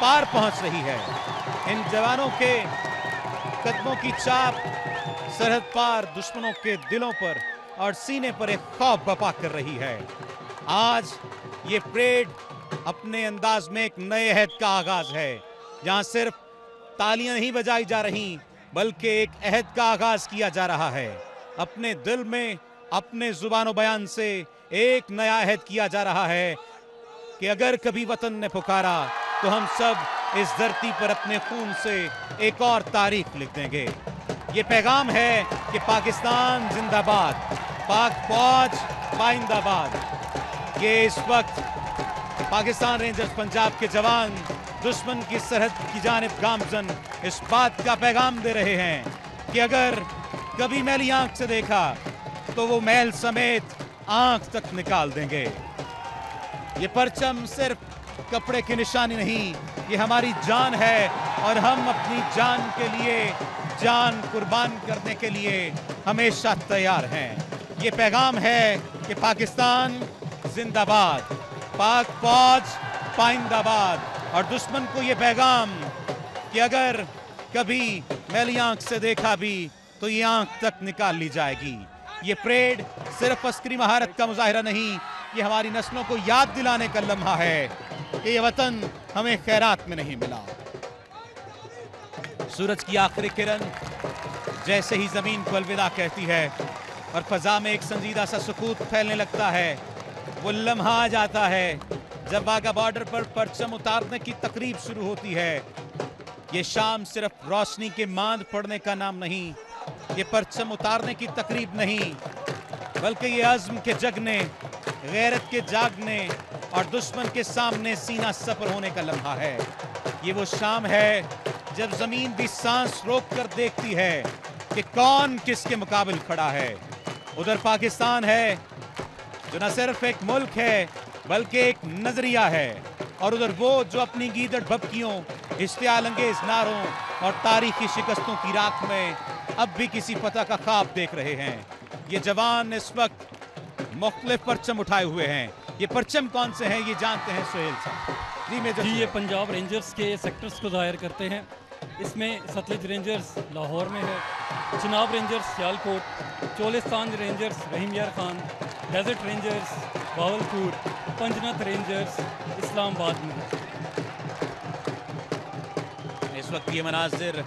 पार पहुंच रही है। इन जवानों के कदमों की चाप सरहद पार दुश्मनों के दिलों पर और सीने पर एक खौफ बपा कर रही है। आज ये परेड अपने अंदाज में एक नए अहद का आगाज है, जहां सिर्फ तालियां नहीं बजाई जा रही बल्कि एक अहद का आगाज किया जा रहा है। अपने दिल में अपने जुबानो बयान से एक नया अहद किया जा रहा है कि अगर कभी वतन ने पुकारा तो हम सब इस धरती पर अपने खून से एक और तारीख लिख देंगे। ये पैगाम है कि पाकिस्तान जिंदाबाद, पाक फौज पाइंदाबाद। ये इस वक्त पाकिस्तान रेंजर्स पंजाब के जवान दुश्मन की सरहद की जानिब गामजन इस बात का पैगाम दे रहे हैं कि अगर कभी मैली आंख से देखा तो वो मैल समेत आंख तक निकाल देंगे। ये परचम सिर्फ कपड़े की निशानी नहीं, ये हमारी जान है और हम अपनी जान के लिए जान कुर्बान करने के लिए हमेशा तैयार हैं। ये पैगाम है कि पाकिस्तान जिंदाबाद, पाक फौज पाइंदाबाद। और दुश्मन को ये पैगाम कि अगर कभी मैली आंख से देखा भी तो ये आंख तक निकाल ली जाएगी। ये परेड सिर्फ अस्करी महारत का मुजाहिरा नहीं, ये हमारी नस्लों को याद दिलाने का लम्हा है कि ये वतन हमें खैरात में नहीं मिला। सूरज की आखिरी किरण जैसे ही जमीन को अलविदा कहती है और फजा में एक संजीदा सा सुकूत फैलने लगता है, वो लम्हा आ जाता है जब वाघा बॉर्डर पर परचम उतारने की तकरीब शुरू होती है। ये शाम सिर्फ रोशनी के मांद पड़ने का नाम नहीं, ये परचम उतारने की तकरीब नहीं, बल्कि ये अज़्म के जगने, गैरत के जागने और दुश्मन के सामने सीना सपर होने का लम्हा है। ये वो शाम है जब जमीन भी सांस रोक कर देखती है कि कौन किसके मुकाबिल खड़ा है। उधर पाकिस्तान है जो न सिर्फ एक मुल्क है बल्कि एक नजरिया है, और उधर वो जो अपनी गीदड़ भभकियों, इश्तियाल अंगेज नारों और तारीखी शिकस्तों की राख में अब भी किसी फतह का ख्वाब देख रहे हैं। ये जवान इस वक्त मुख्तलिफ परचम उठाए हुए हैं। ये परचम कौन से हैं ये जानते हैं सुहेल साहब। जी, ये पंजाब रेंजर्स के सेक्टर्स को जाहिर करते हैं। इसमें सतलुज रेंजर्स लाहौर में है, Chenab rangers Sialkot, Cholistan rangers Rahim Yar Khan, desert rangers Bahawalpur, Panjnad rangers Islamabad में। इस वक्त ये मनाजिर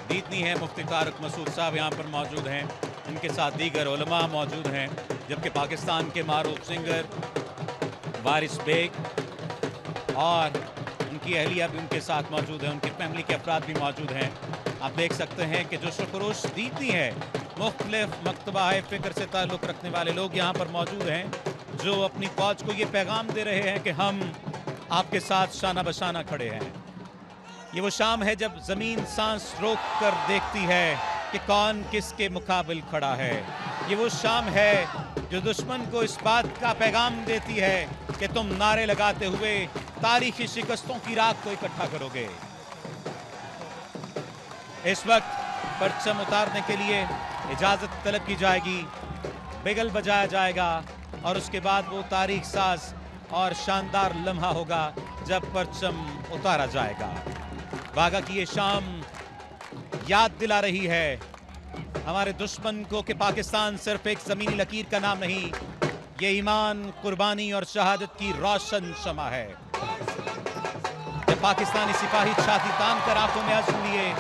दीदनी है। मुफ्ती तारिक मसूद साहब यहाँ पर मौजूद हैं, इनके साथ दीगर उलमा मौजूद हैं, जबकि पाकिस्तान के मारूफ सिंगर वारिस बेग और उनकी अहलिया भी उनके साथ मौजूद है, उनकी फैमिली के अफराद भी मौजूद हैं। आप देख सकते हैं कि जो शुक्रोश दीदनी है, मुख्तलिफ मकतबा फ़िक्र से ताल्लुक़ रखने वाले लोग यहाँ पर मौजूद हैं, जो अपनी फ़ौज को ये पैगाम दे रहे हैं कि हम आपके साथ शाना बशाना खड़े हैं। ये वो शाम है जब ज़मीन सांस रोक कर देखती है कि कौन किसके मुकाबिल खड़ा है। ये वो शाम है जो दुश्मन को इस बात का पैगाम देती है कि तुम नारे लगाते हुए तारीखी शिकस्तों की राख को इकट्ठा करोगे। इस वक्त परचम उतारने के लिए इजाज़त तलब की जाएगी, बिगल बजाया जाएगा और उसके बाद वो तारीख साज और शानदार लम्हा होगा जब परचम उतारा जाएगा। वाघा की ये शाम याद दिला रही है हमारे दुश्मन को कि पाकिस्तान सिर्फ एक ज़मीनी लकीर का नाम नहीं, ये ईमान, कुर्बानी और शहादत की रोशन शमा है। जब पाकिस्तानी सिपाही छाती तान कर आंखों में आंसू लिए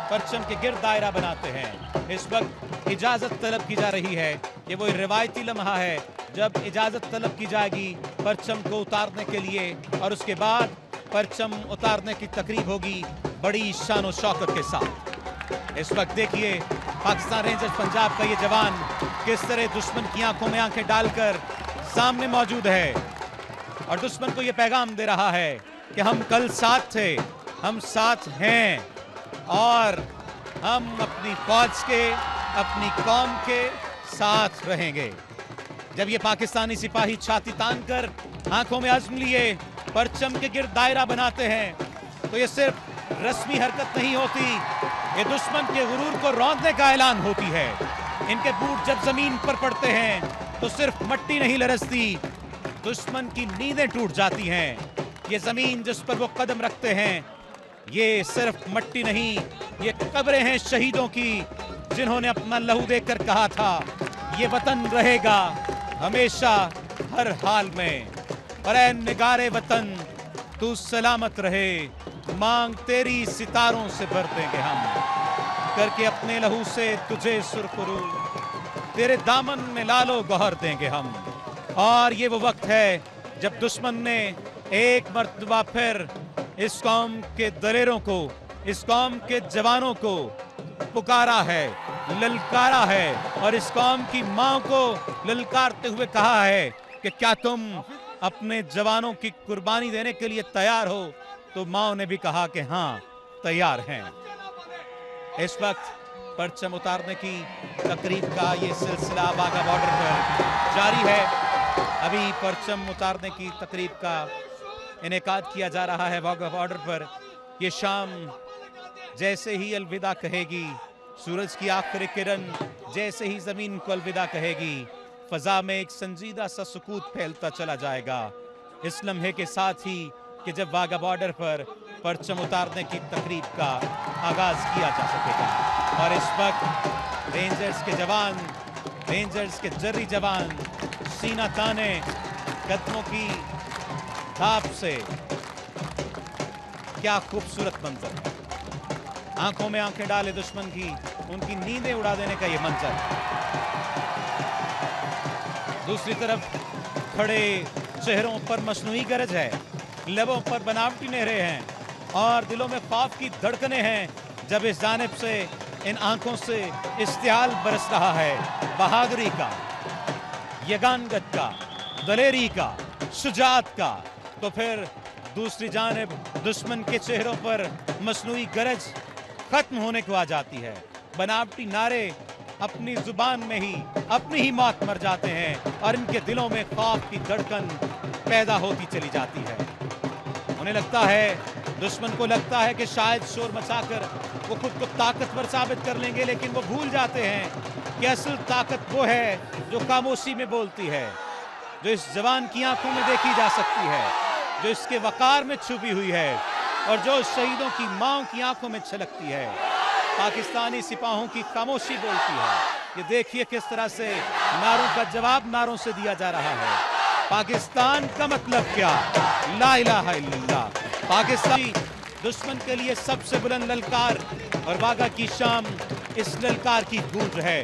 परचम के गिर्द दायरा बनाते हैं, इस वक्त इजाज़त तलब की जा रही है। ये वो रिवायती लम्हा है जब इजाज़त तलब की जाएगी परचम को उतारने के लिए, और उसके बाद परचम उतारने की तकरीब होगी बड़ी शान और शौकत के साथ। इस वक्त देखिए पाकिस्तान रेंजर्स पंजाब का ये जवान किस तरह दुश्मन की आंखों में आंखें डालकर सामने मौजूद है और दुश्मन को ये पैगाम दे रहा है कि हम कल साथ थे, हम साथ हैं और हम अपनी फौज के, अपनी कौम के साथ रहेंगे। जब ये पाकिस्तानी सिपाही छाती तान कर आंखों में अज़्म लिए परचम के गिर्द दायरा बनाते हैं तो ये सिर्फ रस्मी हरकत नहीं होती, ये दुश्मन के गुरूर को रौंदने का ऐलान होती है। इनके बूट जब जमीन पर पड़ते हैं तो सिर्फ मट्टी नहीं लरसती, दुश्मन की नींदें टूट जाती हैं। ये जमीन जिस पर वो कदम रखते हैं ये सिर्फ मट्टी नहीं, ये कब्रें हैं शहीदों की, जिन्होंने अपना लहू देकर कहा था ये वतन रहेगा हमेशा हर हाल में। और ऐ निगारे वतन तू सलामत रहे, मांग तेरी सितारों से भर देंगे हम, करके अपने लहू से तुझे सुरखरू, तेरे दामन में लालो गौहर देंगे हम। और ये वो वक्त है जब दुश्मन ने एक मर्तबा फिर इस कौम के दलेरों को, इस कौम के जवानों को पुकारा है, ललकारा है, और इस कौम की मां को ललकारते हुए कहा है कि क्या तुम अपने जवानों की कुर्बानी देने के लिए तैयार हो? तो मां ने भी कहा कि हाँ तैयार हैं। इस वक्त परचम उतारने की तकरीब का ये सिलसिला वाघा बॉर्डर पर जारी है। अभी परचम उतारने की तकरीब का इनेकाद किया जा रहा है वाघा बॉर्डर पर। ये शाम जैसे ही अलविदा कहेगी, सूरज की आखिरी किरण जैसे ही जमीन को अलविदा कहेगी, फजा में एक संजीदा सा सुकूत फैलता चला जाएगा इस लम्हे के साथ ही कि जब वाघा बॉर्डर पर परचम उतारने की तकरीब का आगाज किया जा सकेगा। और इस वक्त रेंजर्स के जवान, रेंजर्स के जर्री जवान सीना ताने कदमों की धाप से, क्या खूबसूरत मंजर है। आंखों में आंखें डाले दुश्मन की, उनकी नींदें उड़ा देने का ये मंजर। दूसरी तरफ खड़े चेहरों पर मसनूई गरज है, लबों पर बनावटी नहरें हैं और दिलों में खौफ की धड़कनें हैं, जब इस जानिब से इन आंखों से इश्तियाल बरस रहा है बहादुरी का, यगानगत का, दलेरी का, शुजात का। तो फिर दूसरी जानिब दुश्मन के चेहरों पर मसनूई गरज खत्म होने को आ जाती है। बनावटी नारे अपनी जुबान में ही अपनी ही मौत मर जाते हैं और इनके दिलों में खौफ की धड़कन पैदा होती चली जाती है। उन्हें लगता है, दुश्मन को लगता है कि शायद शोर मचाकर वो खुद को ताकतवर साबित कर लेंगे, लेकिन वो भूल जाते हैं कि असल ताकत वो है जो खामोशी में बोलती है, जो इस जवान की आंखों में देखी जा सकती है, जो इसके वकार में छुपी हुई है और जो शहीदों की मांओं की आंखों में छलकती है। पाकिस्तानी सिपाहों की खामोशी बोलती है। ये देखिए किस तरह से नारों का जवाब नारों से दिया जा रहा है। पाकिस्तान का मतलब क्या? ला इलाहा इल्लल्लाह। पाकिस्तानी दुश्मन के लिए सबसे बुलंद ललकार और वाघा की शाम इस ललकार की गूंज है।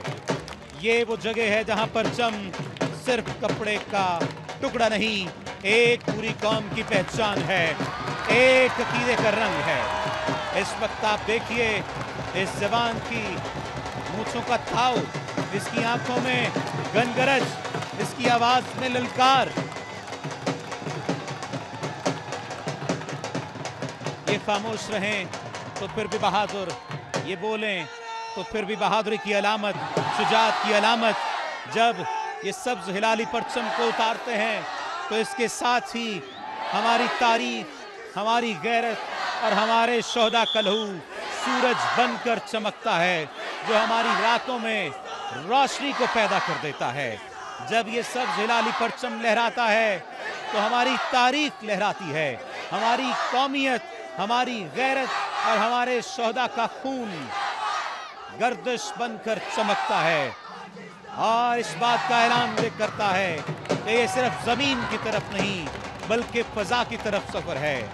ये वो जगह है जहां परचम सिर्फ कपड़े का टुकड़ा नहीं, एक पूरी कौम की पहचान है, एक अकीदे का रंग है। इस वक्त आप देखिए इस जवान की मूंछों का थाव, इसकी आंखों में गनगरज, इसकी आवाज में ललकार। ये खामोश रहें तो फिर भी बहादुर, ये बोलें तो फिर भी बहादुरी की अलामत, शुजात की अलामत। जब ये सब्ज हिलाली परचम को उतारते हैं तो इसके साथ ही हमारी तारीख, हमारी गैरत और हमारे शोहदा का लहू सूरज बनकर चमकता है, जो हमारी रातों में रोशनी को पैदा कर देता है। जब ये सब्ज हिलाली परचम लहराता है तो हमारी तारीख लहराती है, हमारी कौमियत, हमारी गैरत और हमारे शोहदा का खून गर्दिश बनकर चमकता है और इस बात का ऐलान करता है कि ये सिर्फ जमीन की तरफ नहीं बल्कि फजा की तरफ सफर है।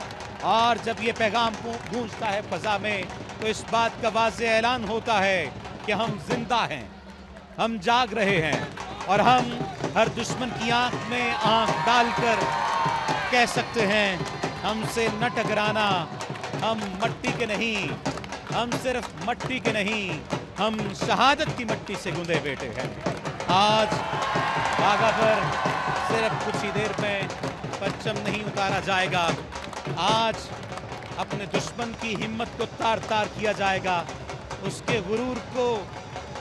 और जब ये पैगाम गूंजता है फजा में तो इस बात का वाज़ेह ऐलान होता है कि हम जिंदा हैं, हम जाग रहे हैं और हम हर दुश्मन की आंख में आंख डालकर कह सकते हैं हमसे न टकराना, हम मट्टी के नहीं, हम सिर्फ मट्टी के नहीं, हम शहादत की मट्टी से गुंदे बेटे हैं। आज वाघा पर सिर्फ कुछ ही देर में परचम नहीं उतारा जाएगा, आज अपने दुश्मन की हिम्मत को तार तार किया जाएगा, उसके गुरूर को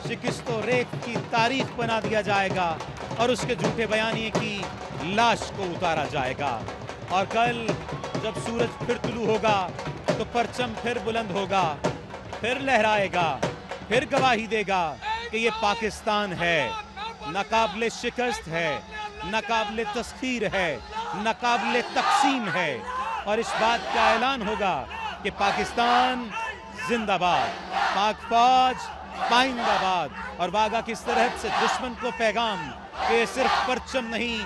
शिकस्तो रेख की तारीख बना दिया जाएगा और उसके झूठे बयानिए की लाश को उतारा जाएगा। और कल जब सूरज फिर तुलू होगा तो परचम फिर बुलंद होगा, फिर लहराएगा, फिर गवाही देगा कि ये पाकिस्तान है, नाकाबिले शिकस्त है, नाकाबिले तस्खीर है, नाकाबिले तकसीम है। और इस बात का ऐलान होगा कि पाकिस्तान जिंदाबाद, पाक फौज पाइंदाबाद। और वाघा की सरहद से दुश्मन को पैगाम कि सिर्फ परचम नहीं,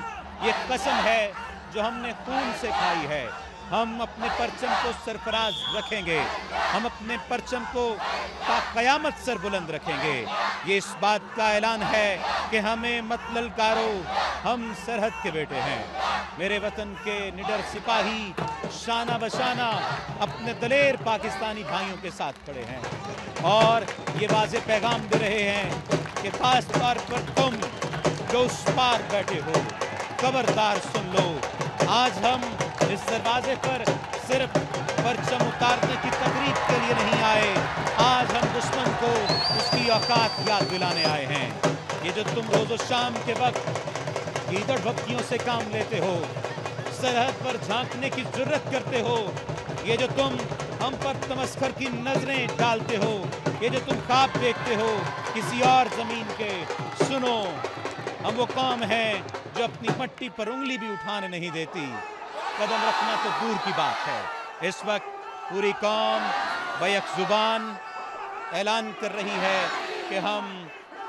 ये कसम है जो हमने खून से खाई है। हम अपने परचम को सरफराज रखेंगे, हम अपने परचम को क़यामत सर बुलंद रखेंगे। ये इस बात का ऐलान है कि हमें मत ललकारो, हम सरहद के बेटे हैं। मेरे वतन के निडर सिपाही शाना बशाना अपने दलेर पाकिस्तानी भाइयों के साथ खड़े हैं और ये वाज़े पैगाम दे रहे हैं कि खास तौर पर तुम जो उस पार बैठे हो, खबरदार सुन लो। आज हम इस दरवाजे पर सिर्फ परचम उतारने की तकरीब के लिए नहीं आए, आज हम दुश्मन को उसकी औकात याद दिलाने आए हैं। ये जो तुम रोज़ो शाम के वक्त ईदड़ भक्तियों से काम लेते हो, सरहद पर झांकने की जुर्रत करते हो, ये जो तुम हम पर तमस्खर की नजरें डालते हो, ये जो तुम ख्वाब देखते हो किसी और जमीन के, सुनो, हम वो कौम हैं जो अपनी मट्टी पर उंगली भी उठाने नहीं देती। कदम रखना तो दूर की बात है। इस वक्त पूरी कौम बैक जुबान ऐलान कर रही है कि हम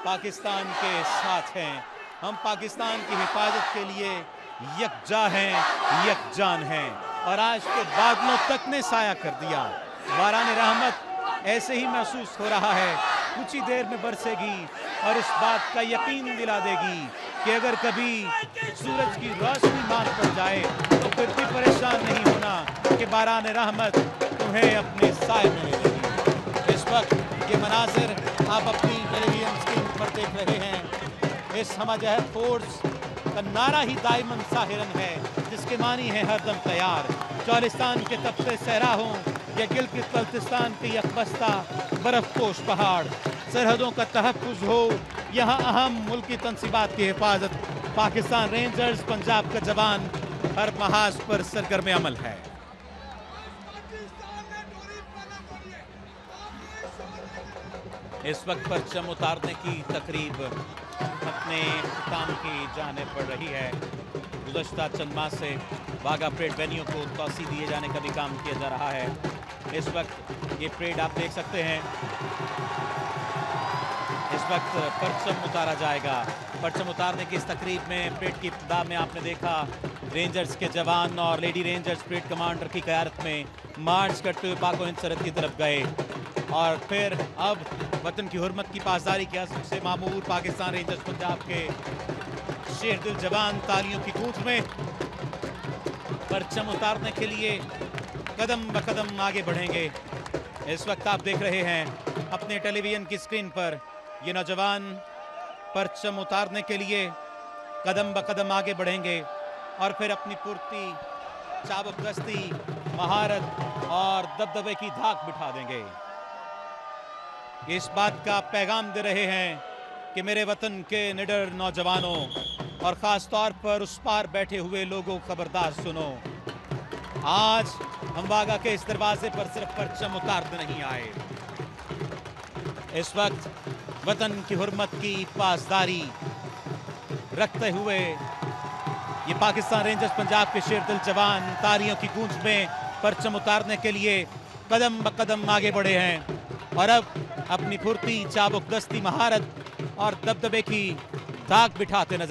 पाकिस्तान के साथ हैं, हम पाकिस्तान की हिफाजत के लिए यकजा हैं, यकजान हैं। और आज तो बादलों तक ने साया कर दिया। बारान रहमत ऐसे ही महसूस हो रहा है, कुछ ही देर में बरसेगी और इस बात का यकीन दिला देगी कि अगर कभी सूरज की रोशनी मांग पड़ जाए तो फिर भी परेशान नहीं होना कि बारान रहमत तुम्हें अपने साए में ले लेगी। इस वक्त ये मनाजिर आप अपनी टेलीविजन स्क्रीन पर देख रहे हैं। इस हमजहद फोर्स का नारा ही दाइमन साहिरन है, जिसके मानी है हरदम तैयार। चौलिस्तान के तपते सहरा हों या गिलगित बल्तिस्तान के यकबस्ता बर्फपोश पहाड़, सरहदों का तहफ़्फ़ुज़ हो, यहाँ अहम मुल्की तंसीबात की हिफाजत, पाकिस्तान रेंजर्स पंजाब का जवान हर महाज पर सरगर्म अमल है। इस वक्त परचम उतारने की तकरीब अपने काम की जाने पड़ रही है। गुज़श्ता चंद माह से वाघा परेड वेन्यू को तोसी दिए जाने का भी काम किया जा रहा है। इस वक्त ये परेड आप देख सकते हैं, इस वक्त परचम उतारा जाएगा। परचम उतारने की इस तकरीब में परेड की इब्तिदा में आपने देखा रेंजर्स के जवान और लेडी रेंजर्स परेड कमांडर की क़यादत में मार्च करते हुए पाक हिंद सरहद की तरफ गए और फिर अब वतन की हुर्मत की पासदारी की हसब से मामूर पाकिस्तान रेंजर्स पंजाब के शेर दिल जवान तालियों की गूंज में परचम उतारने के लिए कदम ब कदम आगे बढ़ेंगे। इस वक्त आप देख रहे हैं अपने टेलीविजन की स्क्रीन पर ये नौजवान परचम उतारने के लिए कदम ब कदम आगे बढ़ेंगे और फिर अपनी फुर्ती, चाबुकदस्ती, महारत और दबदबे की धाक बिठा देंगे। इस बात का पैगाम दे रहे हैं कि मेरे वतन के निडर नौजवानों और ख़ास तौर पर उस पार बैठे हुए लोगों, खबरदार सुनो। आज हम वाघा के इस दरवाजे पर सिर्फ परचम उतारने नहीं आए, इस वक्त वतन की हुर्मत की पासदारी रखते हुए ये पाकिस्तान रेंजर्स पंजाब के शेर दिल जवान तालियों की गूंज में परचम उतारने के लिए कदम ब कदम आगे बढ़े हैं और अब अपनी फुर्ती, चाबुकदस्ती, महारत और दबदबे की धाक बिठाते नजर